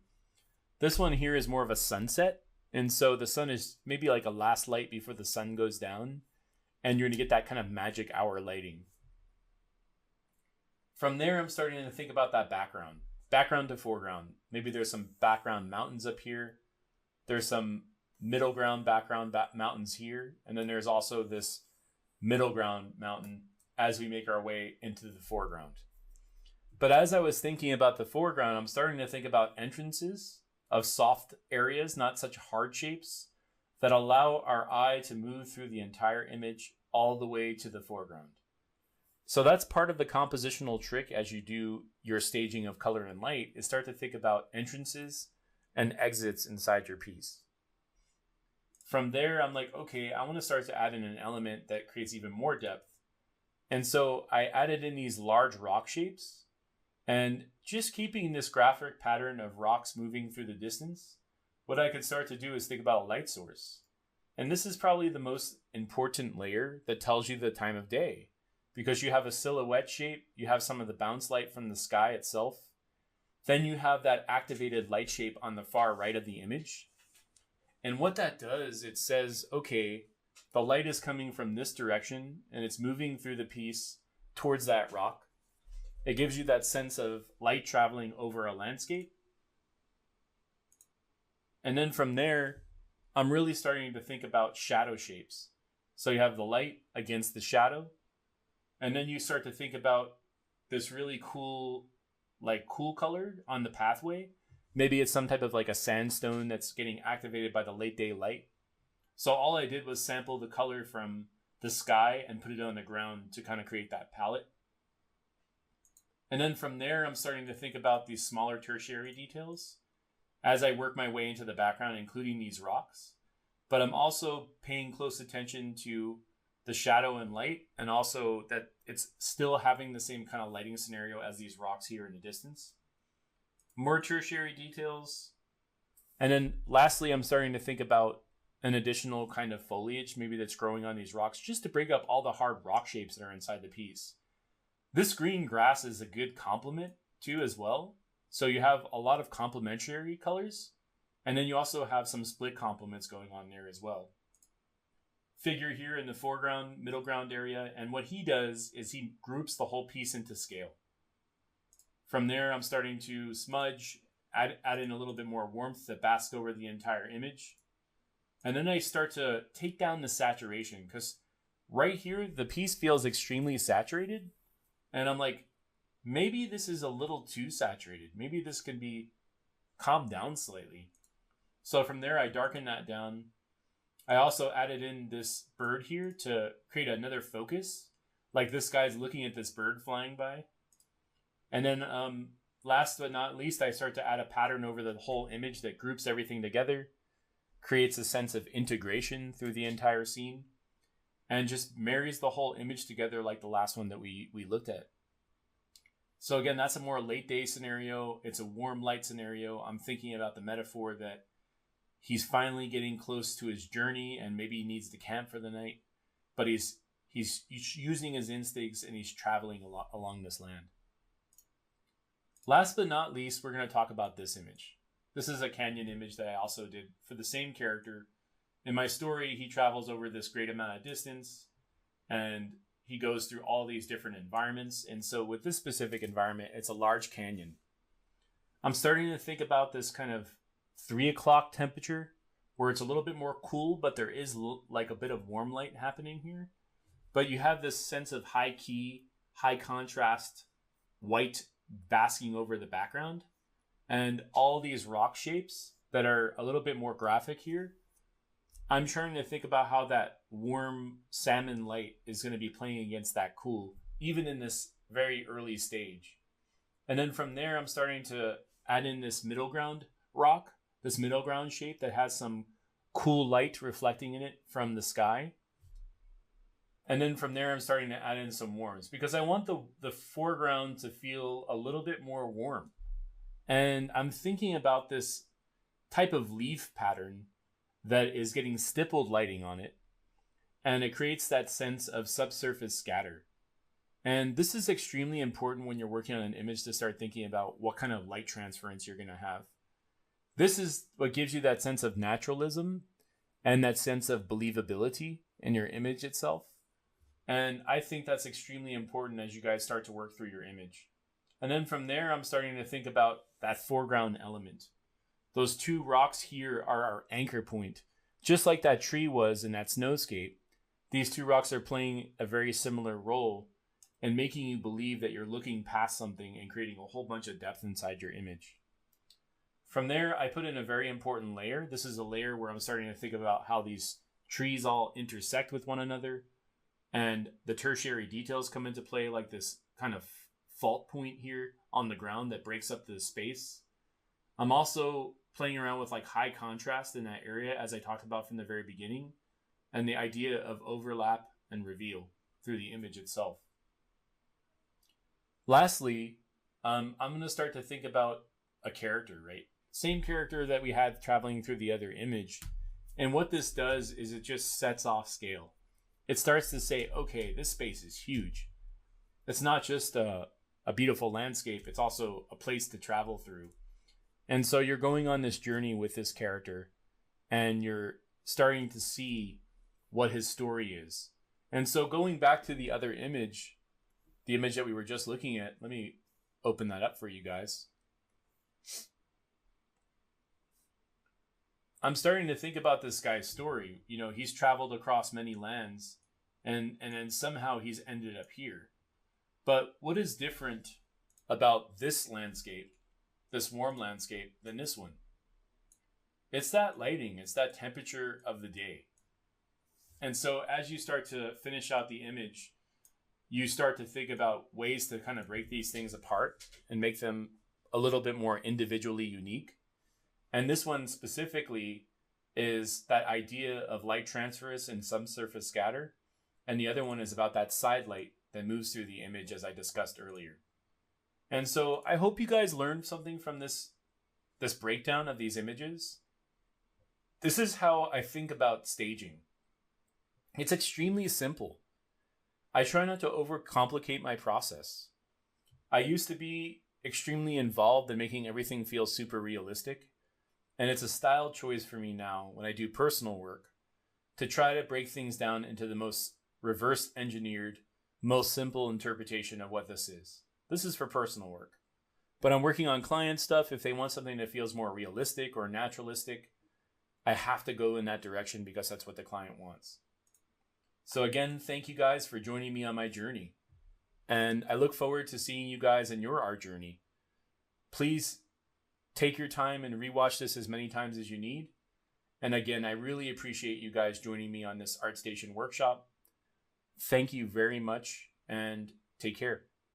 This one here is more of a sunset. And so the sun is maybe like a last light before the sun goes down. And you're going to get that kind of magic hour lighting. From there, I'm starting to think about that background to foreground. Maybe there's some background mountains up here. There's some middle ground background mountains here. And then there's also this middle ground mountain as we make our way into the foreground. But as I was thinking about the foreground, I'm starting to think about entrances of soft areas, not such hard shapes, that allow our eye to move through the entire image all the way to the foreground. So that's part of the compositional trick as you do your staging of color and light, is start to think about entrances and exits inside your piece. From there, I'm like, okay, I want to start to add in an element that creates even more depth. And so I added in these large rock shapes, and just keeping this graphic pattern of rocks moving through the distance, what I could start to do is think about a light source. And this is probably the most important layer that tells you the time of day, because you have a silhouette shape, you have some of the bounce light from the sky itself, then you have that activated light shape on the far right of the image. And what that does, it says, okay, the light is coming from this direction and it's moving through the piece towards that rock. It gives you that sense of light traveling over a landscape. And then from there, I'm really starting to think about shadow shapes. So you have the light against the shadow. And then you start to think about this really cool, like cool color on the pathway. Maybe it's some type of like a sandstone that's getting activated by the late day light. So all I did was sample the color from the sky and put it on the ground to kind of create that palette. And then from there, I'm starting to think about these smaller tertiary details as I work my way into the background, including these rocks. But I'm also paying close attention to the shadow and light, and also that it's still having the same kind of lighting scenario as these rocks here in the distance. More tertiary details. And then lastly, I'm starting to think about an additional kind of foliage, maybe that's growing on these rocks, just to break up all the hard rock shapes that are inside the piece. This green grass is a good complement too as well. So you have a lot of complementary colors, and then you also have some split complements going on there as well. Figure here in the foreground, middle ground area, and what he does is he groups the whole piece into scale. From there, I'm starting to smudge, add in a little bit more warmth to bask over the entire image. And then I start to take down the saturation, because right here, the piece feels extremely saturated. And I'm like, maybe this is a little too saturated. Maybe this can be calmed down slightly. So from there, I darken that down. I also added in this bird here to create another focus. Like this guy's looking at this bird flying by. And then last but not least, I start to add a pattern over the whole image that groups everything together, creates a sense of integration through the entire scene, and just marries the whole image together like the last one that we looked at. So again, that's a more late day scenario. It's a warm light scenario. I'm thinking about the metaphor that he's finally getting close to his journey and maybe he needs to camp for the night, but he's using his instincts and he's traveling along this land. Last but not least, we're going to talk about this image. This is a canyon image that I also did for the same character. In my story, he travels over this great amount of distance and he goes through all these different environments. And so with this specific environment, it's a large canyon. I'm starting to think about this kind of 3 o'clock temperature where it's a little bit more cool, but there is like a bit of warm light happening here. But you have this sense of high key, high contrast, white basking over the background. And all these rock shapes that are a little bit more graphic here. I'm trying to think about how that warm salmon light is going to be playing against that cool, even in this very early stage. And then from there, I'm starting to add in this middle ground rock, this middle ground shape that has some cool light reflecting in it from the sky. And then from there, I'm starting to add in some warmth because I want the foreground to feel a little bit more warm. And I'm thinking about this type of leaf pattern that is getting stippled lighting on it. And it creates that sense of subsurface scatter. And this is extremely important when you're working on an image to start thinking about what kind of light transference you're going to have. This is what gives you that sense of naturalism and that sense of believability in your image itself. And I think that's extremely important as you guys start to work through your image. And then from there, I'm starting to think about that foreground element. Those 2 rocks here are our anchor point. Just like that tree was in that snowscape, these 2 rocks are playing a very similar role in making you believe that you're looking past something and creating a whole bunch of depth inside your image. From there, I put in a very important layer. This is a layer where I'm starting to think about how these trees all intersect with one another, and the tertiary details come into play, like this kind of fault point here on the ground that breaks up the space. I'm also playing around with like high contrast in that area, as I talked about from the very beginning, and the idea of overlap and reveal through the image itself. Lastly, I'm going to start to think about a character, right? Same character that we had traveling through the other image. And what this does is it just sets off scale. It starts to say, okay, this space is huge. It's not just a beautiful landscape. It's also a place to travel through. And so you're going on this journey with this character and you're starting to see what his story is. And so going back to the other image, the image that we were just looking at, let me open that up for you guys. I'm starting to think about this guy's story. You know, he's traveled across many lands and then somehow he's ended up here. But what is different about this landscape, this warm landscape, than this one? It's that lighting, it's that temperature of the day. And so as you start to finish out the image, you start to think about ways to kind of break these things apart and make them a little bit more individually unique. And this one specifically is that idea of light transfers and subsurface scatter. And the other one is about that side light that moves through the image, as I discussed earlier. And so I hope you guys learned something from this breakdown of these images. This is how I think about staging. It's extremely simple. I try not to overcomplicate my process. I used to be extremely involved in making everything feel super realistic. And it's a style choice for me now when I do personal work to try to break things down into the most reverse engineered, most simple interpretation of what this is. This is for personal work. But I'm working on client stuff. If they want something that feels more realistic or naturalistic, I have to go in that direction because that's what the client wants. So again, thank you guys for joining me on my journey. And I look forward to seeing you guys in your art journey. Please take your time and rewatch this as many times as you need. And again, I really appreciate you guys joining me on this ArtStation workshop. Thank you very much and take care.